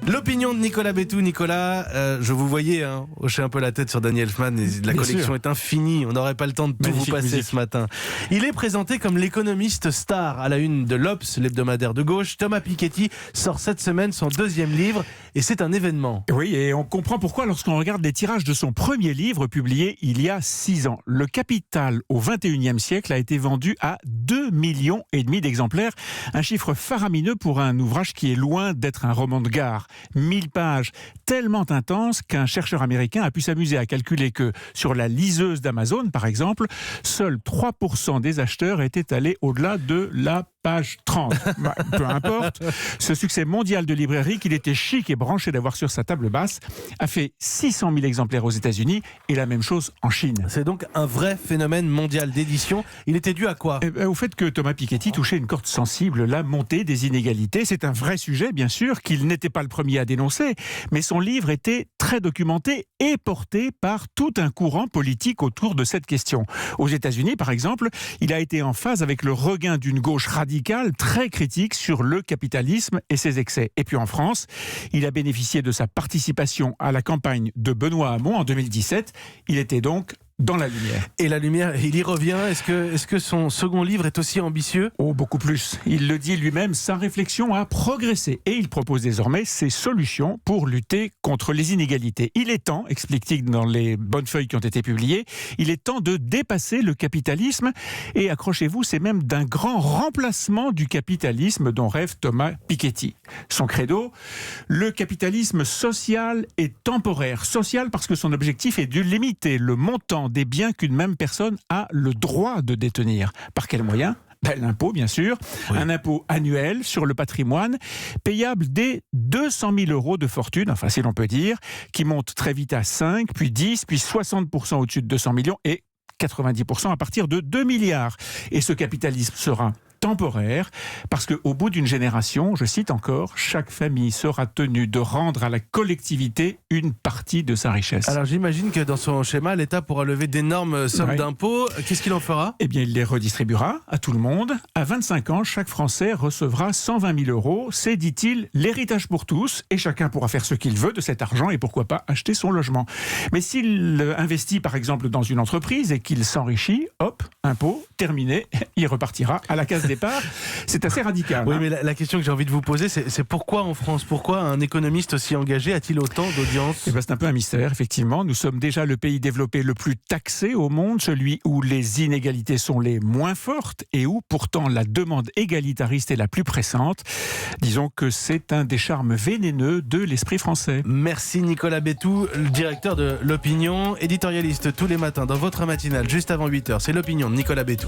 L'opinion de Nicolas Bétou. Nicolas, je vous voyais hocher un peu la tête sur Danny Elfman. La collection est infinie, on n'aurait pas le temps de tout vous passer ce matin. Il est présenté comme l'économiste star à la une de l'Obs, l'hebdomadaire de gauche. Thomas Piketty sort cette semaine son deuxième livre et c'est un événement. Oui, et on comprend pourquoi lorsqu'on regarde les tirages de son premier livre publié il y a 6 ans. Le Capital au XXIe siècle a été vendu à 2,5 millions d'exemplaires. Un chiffre faramineux pour un ouvrage qui est loin d'être un roman de gare. 1000 pages, tellement intenses qu'un chercheur américain a pu s'amuser à calculer que sur la liseuse d'Amazon, par exemple, seuls 3% des acheteurs étaient allés au-delà de la page 30. Peu importe, ce succès mondial de librairie qu'il était chic et branché d'avoir sur sa table basse a fait 600 000 exemplaires aux États-Unis et la même chose en Chine. C'est donc un vrai phénomène mondial d'édition. Il était dû à quoi ? Au fait que Thomas Piketty touchait une corde sensible, la montée des inégalités. C'est un vrai sujet, bien sûr, qu'il n'était pas le premier à dénoncer, mais son livre était très documenté et porté par tout un courant politique autour de cette question. Aux États-Unis, par exemple, il a été en phase avec le regain d'une gauche radicale très critique sur le capitalisme et ses excès. Et puis en France, il a bénéficié de sa participation à la campagne de Benoît Hamon en 2017. Il était donc dans la lumière. Et la lumière, il y revient. Est-ce que son second livre est aussi ambitieux ? Oh, beaucoup plus. Il le dit lui-même, sa réflexion a progressé et il propose désormais ses solutions pour lutter contre les inégalités. Il est temps, explique-t-il dans les bonnes feuilles qui ont été publiées, il est temps de dépasser le capitalisme et accrochez-vous, c'est même d'un grand remplacement du capitalisme dont rêve Thomas Piketty. Son credo, le capitalisme social et temporaire. Social parce que son objectif est de limiter le montant des biens qu'une même personne a le droit de détenir. Par quel moyen ? L'impôt, bien sûr. Oui. Un impôt annuel sur le patrimoine, payable dès 200 000 euros de fortune, enfin si l'on peut dire, qui monte très vite à 5, puis 10, puis 60% au-dessus de 200 millions et 90% à partir de 2 milliards. Et ce capitalisme sera temporaire, parce qu'au bout d'une génération, je cite encore, chaque famille sera tenue de rendre à la collectivité une partie de sa richesse. Alors j'imagine que dans son schéma, l'État pourra lever d'énormes sommes d'impôts. Qu'est-ce qu'il en fera ? Eh bien, il les redistribuera à tout le monde. À 25 ans, chaque Français recevra 120 000 euros. C'est, dit-il, l'héritage pour tous, et chacun pourra faire ce qu'il veut de cet argent et pourquoi pas acheter son logement. Mais s'il investit par exemple dans une entreprise et qu'il s'enrichit, hop, impôt, terminé, il repartira à la case départ. C'est assez radical. Oui, mais la question que j'ai envie de vous poser, c'est pourquoi en France ? Pourquoi un économiste aussi engagé a-t-il autant d'audience ? Eh ben, c'est un peu un mystère, effectivement. Nous sommes déjà le pays développé le plus taxé au monde, celui où les inégalités sont les moins fortes et où pourtant la demande égalitariste est la plus pressante. Disons que c'est un des charmes vénéneux de l'esprit français. Merci Nicolas Bétou, le directeur de l'Opinion, éditorialiste tous les matins dans votre matinale, juste avant 8h. C'est l'Opinion de Nicolas Bétou.